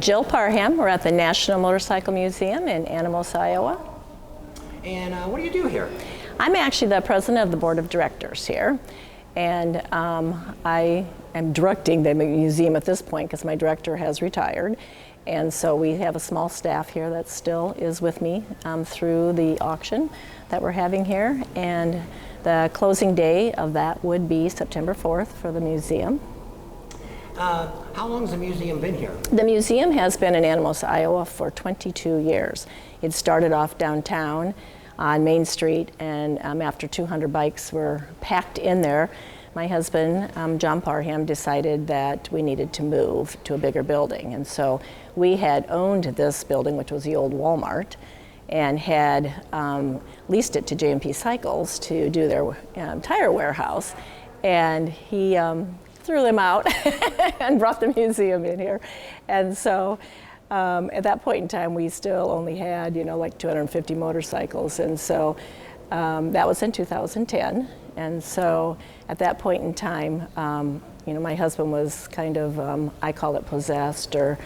Jill Parham. We're at the National Motorcycle Museum in Anamoa, Iowa. And what do you do here? I'm actually the president of the board of directors here, and I am directing the museum at this point because my director has retired. And so we have a small staff here that still is with me through the auction that we're having here. And the closing day of that would be September 4th for the museum. How long has the museum been here? The museum has been in Anamoa, Iowa for 22 years. It started off downtown on Main Street, and after 200 bikes were packed in there, my husband, John Parham, decided that we needed to move to a bigger building. And so we had owned this building, which was the old Walmart, and had leased it to J&P Cycles to do their tire warehouse. And he threw them out and brought the museum in here. And so at that point in time, we still only had, like 250 motorcycles. And so that was in 2010. And so at that point in time, my husband was kind of, I call it possessed or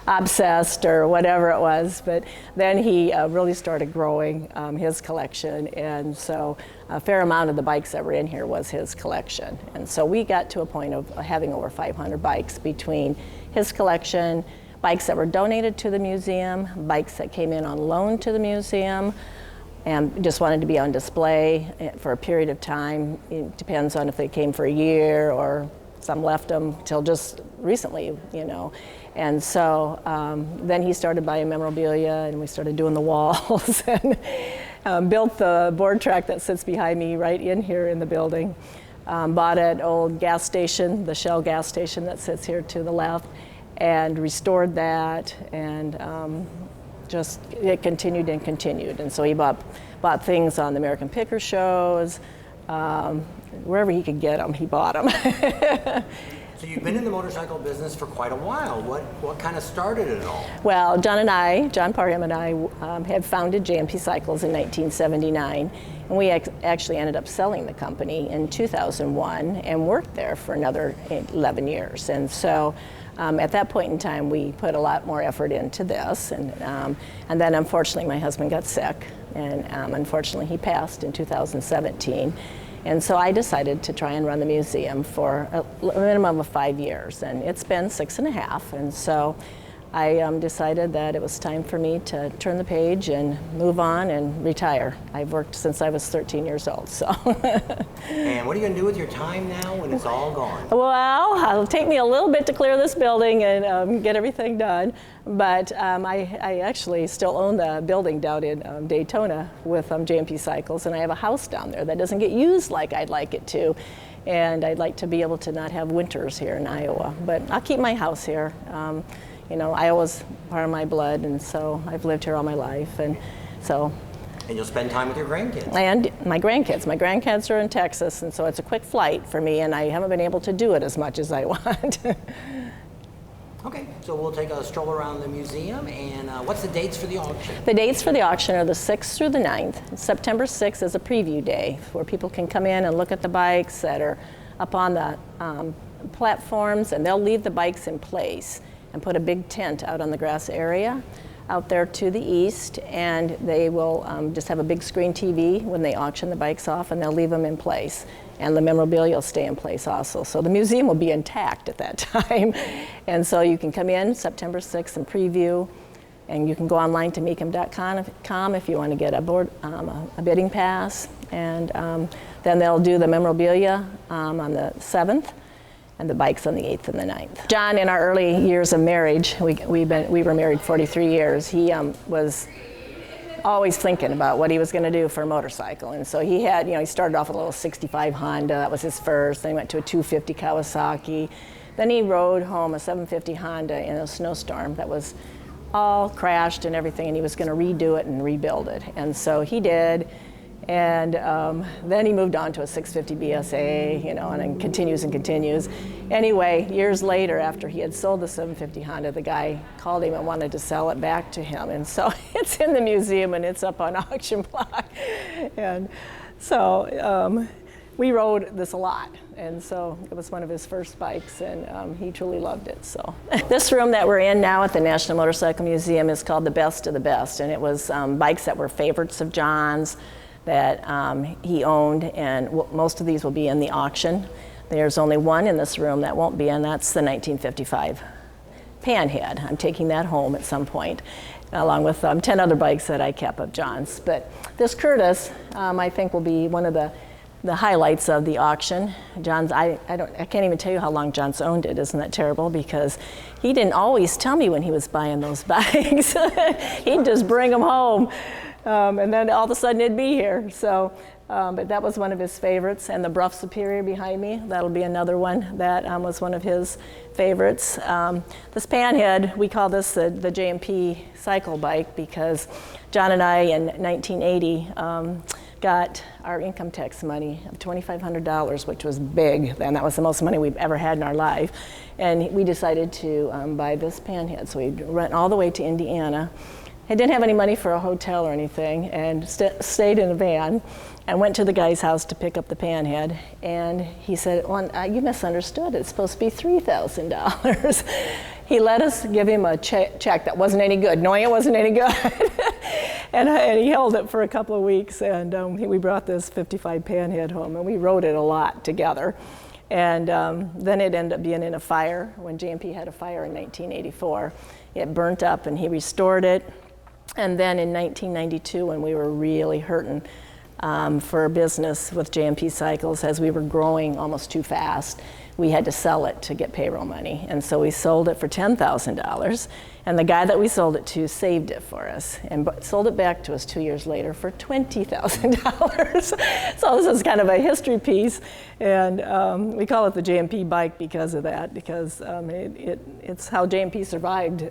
obsessed or whatever it was, but then he really started growing his collection, and so a fair amount of the bikes that were in here was his collection. And so we got to a point of having over 500 bikes between his collection, bikes that were donated to the museum, bikes that came in on loan to the museum, and just wanted to be on display for a period of time. It depends on if they came for a year or some left them till just recently, And so then he started buying memorabilia, and we started doing the walls and built the board track that sits behind me right in here in the building. Bought an old gas station, the Shell gas station that sits here to the left, and restored that, and just it continued and continued. And so he bought things on the American Picker shows, wherever he could get them, he bought them. So you've been in the motorcycle business for quite a while. What kind of started it all? Well, John Parham and I had founded J&P Cycles in 1979, and we actually ended up selling the company in 2001 and worked there for another 11 years. And so at that point in time, we put a lot more effort into this, and then unfortunately my husband got sick, and unfortunately he passed in 2017. And so I decided to try and run the museum for a minimum of 5 years, and it's been 6.5. And so I decided that it was time for me to turn the page and move on and retire. I've worked since I was 13 years old, so. And what are you going to do with your time now when it's all gone? Well, it'll take me a little bit to clear this building and get everything done, but I actually still own the building down in Daytona with J&P Cycles, and I have a house down there that doesn't get used like I'd like it to, and I'd like to be able to not have winters here in Iowa, but I'll keep my house here. Iowa's part of my blood, and so I've lived here all my life, and so. And you'll spend time with your grandkids. And my grandkids. My grandkids are in Texas, and so it's a quick flight for me, and I haven't been able to do it as much as I want. Okay, so we'll take a stroll around the museum, and what's the dates for the auction? The dates for the auction are the 6th through the 9th. September 6th is a preview day where people can come in and look at the bikes that are up on the platforms, and they'll leave the bikes in place and put a big tent out on the grass area out there to the east, and they will just have a big screen TV when they auction the bikes off, and they'll leave them in place, and the memorabilia will stay in place also. So the museum will be intact at that time, and so you can come in September 6th and preview, and you can go online to meekum.com if you want to get a bidding pass, and then they'll do the memorabilia on the 7th, and the bikes on the 8th and the 9th. John, in our early years of marriage, we were married 43 years, he was always thinking about what he was going to do for a motorcycle. And so he had, he started off with a little 65 Honda, that was his first, then he went to a 250 Kawasaki, then he rode home a 750 Honda in a snowstorm that was all crashed and everything, and he was going to redo it and rebuild it. And so he did. And then he moved on to a 650 BSA, and then continues and continues. Anyway, years later, after he had sold the 750 Honda, the guy called him and wanted to sell it back to him. And so it's in the museum and it's up on auction block. And so we rode this a lot, and so it was one of his first bikes, and he truly loved it. So this room that we're in now at the National Motorcycle Museum is called the Best of the Best, and it was bikes that were favorites of John's that he owned, and most of these will be in the auction. There's only one in this room that won't be, and that's the 1955 Panhead. I'm taking that home at some point, along with 10 other bikes that I kept of John's. But this Curtis, I think, will be one of the highlights of the auction. John's, I can't even tell you how long John's owned it. Isn't that terrible? Because he didn't always tell me when he was buying those bikes. He'd just bring them home, and then all of a sudden it'd be here. So, but that was one of his favorites. And the Bruff Superior behind me, that'll be another one that was one of his favorites. This Panhead, we call this the J&P Cycle bike because John and I in 1980 got our income tax money of $2,500, which was big, and that was the most money we've ever had in our life. And we decided to buy this Panhead. So we went all the way to Indiana. I didn't have any money for a hotel or anything, and stayed in a van and went to the guy's house to pick up the Panhead. And he said, well, you misunderstood. It's supposed to be $3,000. He let us give him a check that wasn't any good, knowing it wasn't any good. and he held it for a couple of weeks, and we brought this 55 Panhead home, and we rode it a lot together. And then it ended up being in a fire. When J&P had a fire in 1984, it burnt up, and he restored it. And then in 1992, when we were really hurting for business with J&P Cycles, as we were growing almost too fast, we had to sell it to get payroll money. And so we sold it for $10,000. And the guy that we sold it to saved it for us and sold it back to us 2 years later for $20,000. So this is kind of a history piece. And we call it the J&P bike because of that, because it's how J&P survived,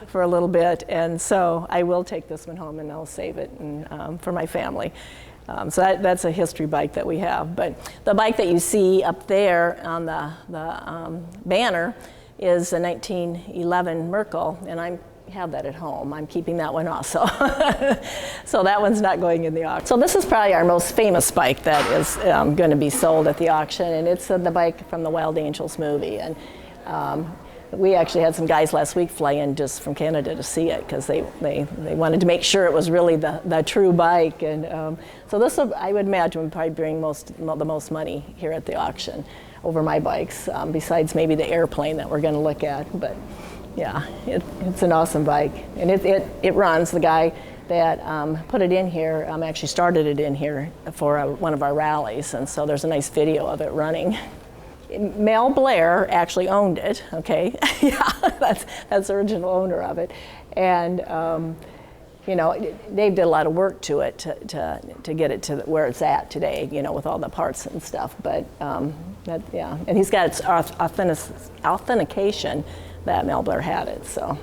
for a little bit. And so I will take this one home and I'll save it for my family. So that's a history bike that we have. But the bike that you see up there on the banner is a 1911 Merkel, and I have that at home. I'm keeping that one also. So that one's not going in the auction. So this is probably our most famous bike that is going to be sold at the auction, and it's the bike from the Wild Angels movie. And we actually had some guys last week fly in just from Canada to see it because they wanted to make sure it was really the true bike. And so this, I would imagine, would probably bring the most money here at the auction over my bikes, besides maybe the airplane that we're going to look at. But yeah, it's an awesome bike, and it runs. The guy that put it in here actually started it in here for one of our rallies, and so there's a nice video of it running. Mel Blair actually owned it, okay? Yeah, that's the original owner of it. And, Dave did a lot of work to it to get it to where it's at today, with all the parts and stuff. But, and he's got its authentication that Mel Blair had it, so,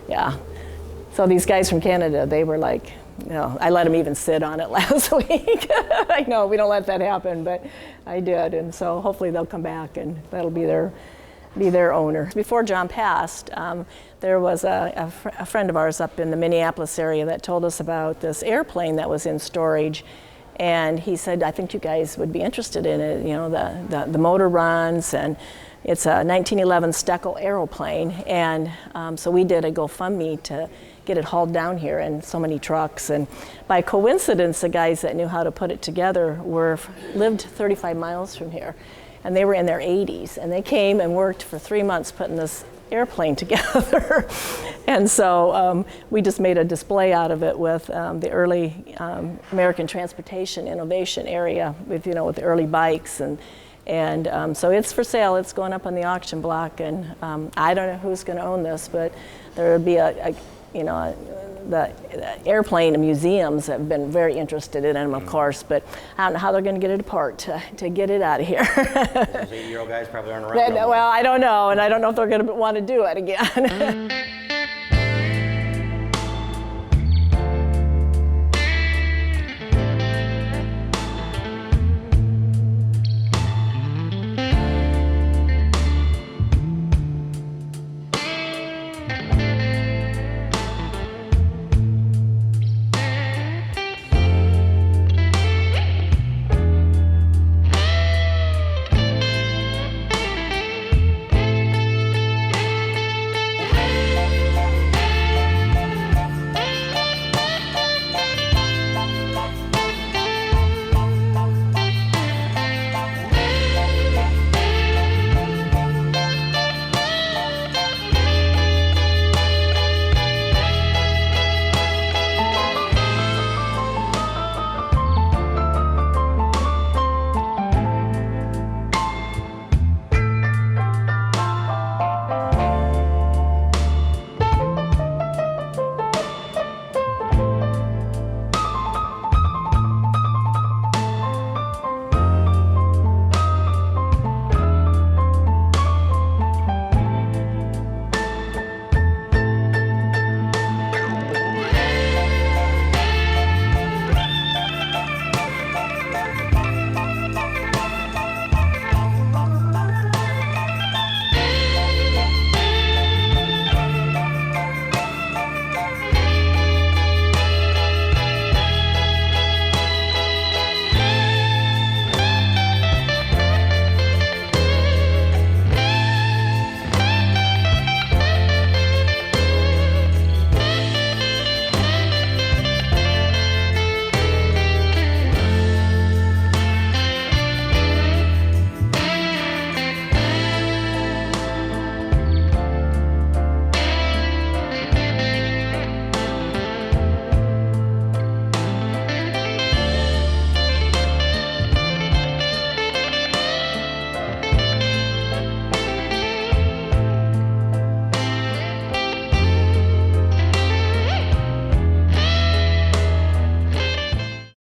yeah. So these guys from Canada, they were like, I let them even sit on it last week. I know we don't let that happen, but I did, and so hopefully they'll come back and that'll be their owner. Before John passed, there was a friend of ours up in the Minneapolis area that told us about this airplane that was in storage, and he said, I think you guys would be interested in it. The motor runs, and it's a 1911 Steckel aeroplane, and so we did a GoFundMe to get it hauled down here in so many trucks. And by coincidence, the guys that knew how to put it together lived 35 miles from here, and they were in their 80s, and they came and worked for 3 months putting this airplane together. And so we just made a display out of it with the early American transportation innovation area with the early bikes, and so it's for sale. It's going up on the auction block, and I don't know who's going to own this, but there would be the airplane museums have been very interested in them, of course, but I don't know how they're going to get it apart to get it out of here. Those 80-year-old guys probably aren't around. Well, I don't know, and I don't know if they're going to want to do it again.